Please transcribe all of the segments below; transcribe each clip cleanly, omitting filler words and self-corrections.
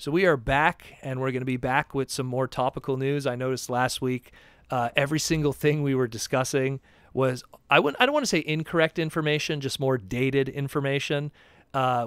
So we are back, and we're going to be back with some more topical news. I noticed last week every single thing we were discussing was, I don't want to say incorrect information, just more dated information.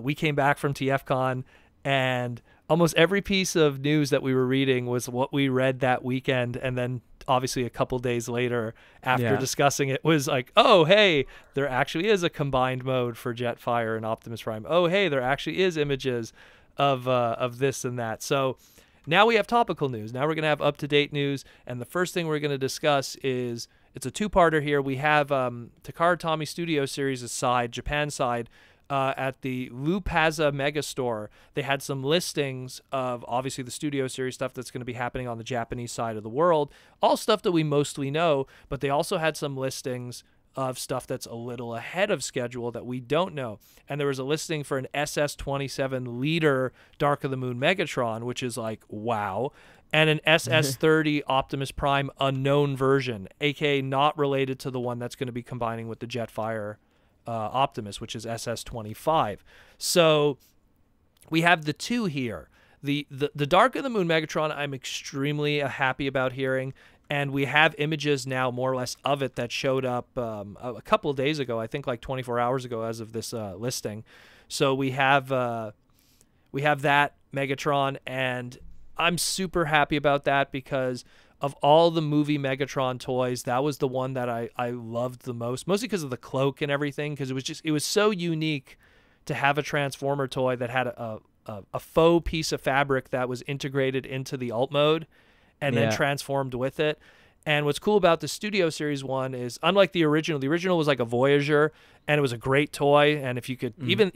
We came back from TFCon, and almost every piece of news that we were reading was what we read that weekend, and then obviously a couple days later after discussing it was like, oh, hey, there actually is a combined mode for Jetfire and Optimus Prime. Oh, hey, there actually is images of this and that. So now we have topical news. Now we're going to have up-to-date news, and the first thing we're going to discuss is, it's a two-parter here. We have Takara Tomy Studio Series' side, Japan side, at the Lupaza Megastore. They had some listings of obviously the Studio Series stuff that's going to be happening on the Japanese side of the world, all stuff that we mostly know, but they also had some listings of stuff that's a little ahead of schedule that we don't know. And there was a listing for an SS-27 liter Dark of the Moon Megatron, which is like, wow, and an SS-30 Optimus Prime unknown version, aka not related to the one that's going to be combining with the Jetfire Optimus, which is SS-25. So we have the two here. The Dark of the Moon Megatron, I'm extremely happy about hearing, and we have images now more or less of it that showed up a couple of days ago, I think like 24 hours ago as of this listing. So we have that Megatron, and I'm super happy about that because of all the movie Megatron toys, that was the one that I loved the most, mostly because of the cloak and everything, because it was so unique to have a Transformer toy that had a faux piece of fabric that was integrated into the alt mode and then transformed with it. And what's cool about the Studio Series one is, unlike the original was like a Voyager, and it was a great toy. And if you could even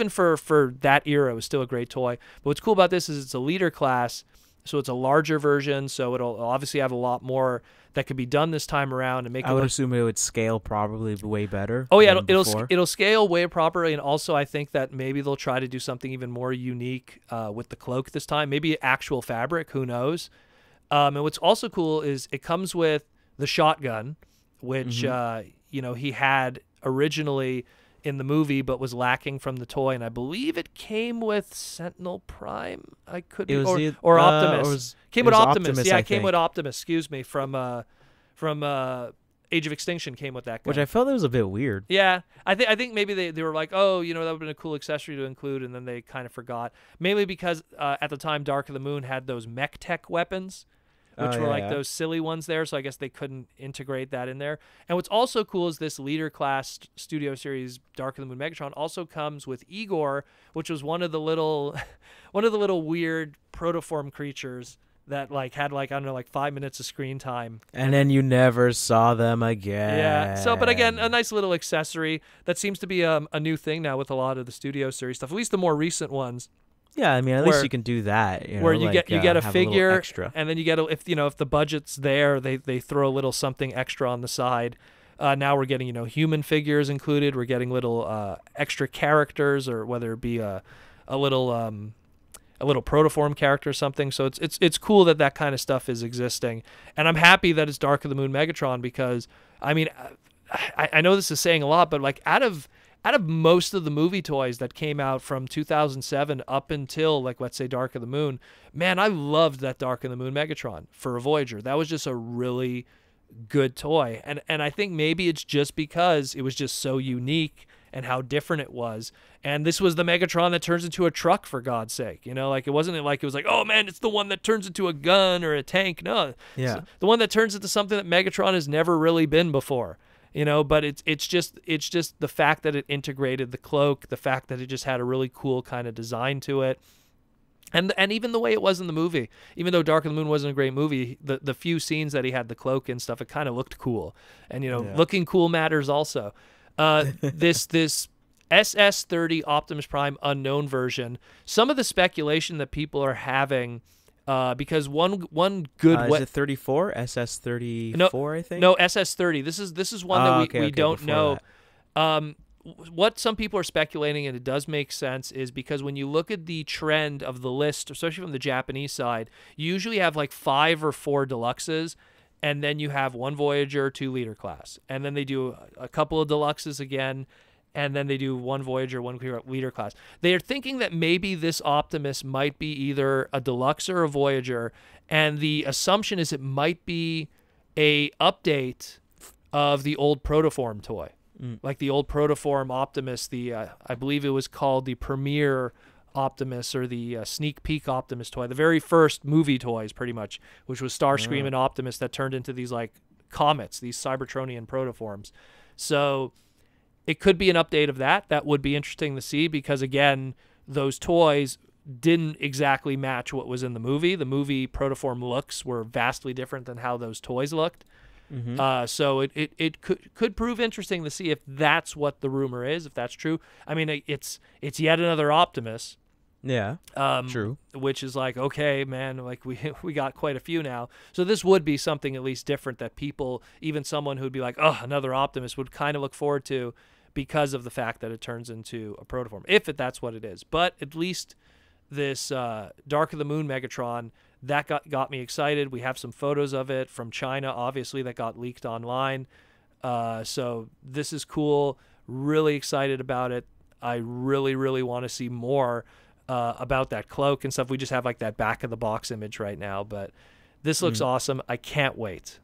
for that era, it was still a great toy. But what's cool about this is it's a leader class, so it's a larger version. So it'll obviously have a lot more that could be done this time around and make. I would assume it would scale probably way better. Oh yeah, it'll scale way properly, and also I think that maybe they'll try to do something even more unique with the cloak this time. Maybe actual fabric. Who knows? And what's also cool is it comes with the shotgun, which he had originally in the movie, but was lacking from the toy, and I believe it came with Sentinel Prime. I could be, or Optimus. Came with Optimus. Yeah, it came with Optimus. Excuse me, from Age of Extinction came with that guy. Which I felt that was a bit weird. Yeah, I think maybe they were like, oh, that would have been a cool accessory to include, and then they kind of forgot. Mainly because at the time, Dark of the Moon had those mech tech weapons, which were like those silly ones there, so I guess they couldn't integrate that in there. And what's also cool is this leader class Studio Series Dark of the Moon Megatron also comes with Igor, which was one of the little weird protoform creatures that had I don't know, 5 minutes of screen time. And then you never saw them again. Yeah. So, but again, a nice little accessory that seems to be a new thing now with a lot of the Studio Series stuff, at least the more recent ones. Yeah, I mean, at least you can do that. Where you get a figure, extra. And then you get if the budget's there, they throw a little something extra on the side. Now we're getting human figures included. We're getting little extra characters, or whether it be a little protoform character or something. So it's cool that kind of stuff is existing, and I'm happy that it's Dark of the Moon Megatron because I mean I know this is saying a lot, but out of most of the movie toys that came out from 2007 up until, let's say, Dark of the Moon, man, I loved that Dark of the Moon Megatron for a Voyager. That was just a really good toy. And I think maybe it's just because it was just so unique and how different it was. And this was the Megatron that turns into a truck, for God's sake. It wasn't like it was like, oh, man, it's the one that turns into a gun or a tank. No. Yeah. It's the one that turns into something that Megatron has never really been before. But it's just the fact that it integrated the cloak, the fact that it just had a really cool kind of design to it, and even the way it was in the movie. Even though Dark of the Moon wasn't a great movie, the few scenes that he had the cloak and stuff, it kind of looked cool. And looking cool matters also. This SS-30 Optimus Prime unknown version. Some of the speculation that people are having. Because one good is it 34 SS-34 no, I think? No, SS-30. This is one that we don't know. What some people are speculating, and it does make sense, is because when you look at the trend of the list, especially from the Japanese side, you usually have 5 or 4 deluxes, and then you have 1 Voyager, 2 leader class, and then they do a couple of deluxes again. and then they do one Voyager, one Leader class. They are thinking that maybe this Optimus might be either a Deluxe or a Voyager, and the assumption is it might be a update of the old Protoform toy, like the old Protoform Optimus. I believe it was called the Premier Optimus, or the Sneak Peek Optimus toy, the very first movie toys, pretty much, which was Starscream and Optimus that turned into these like comets, these Cybertronian protoforms. So it could be an update of that. That would be interesting to see, because again, those toys didn't exactly match what was in the movie. The movie Protoform looks were vastly different than how those toys looked. So it could prove interesting to see if that's what the rumor is, if that's true. I mean, it's yet another Optimus. Yeah, true. Which is like, okay, man, like we got quite a few now. So this would be something at least different that people, even someone who'd be like, oh, another Optimus, would kind of look forward to, because of the fact that it turns into a protoform, if that's what it is. But at least this Dark of the Moon Megatron, that got me excited. We have some photos of it from China, obviously, that got leaked online. So this is cool. Really excited about it. I really, really want to see more about that cloak and stuff. We just have like that back of the box image right now, but this looks awesome. I can't wait.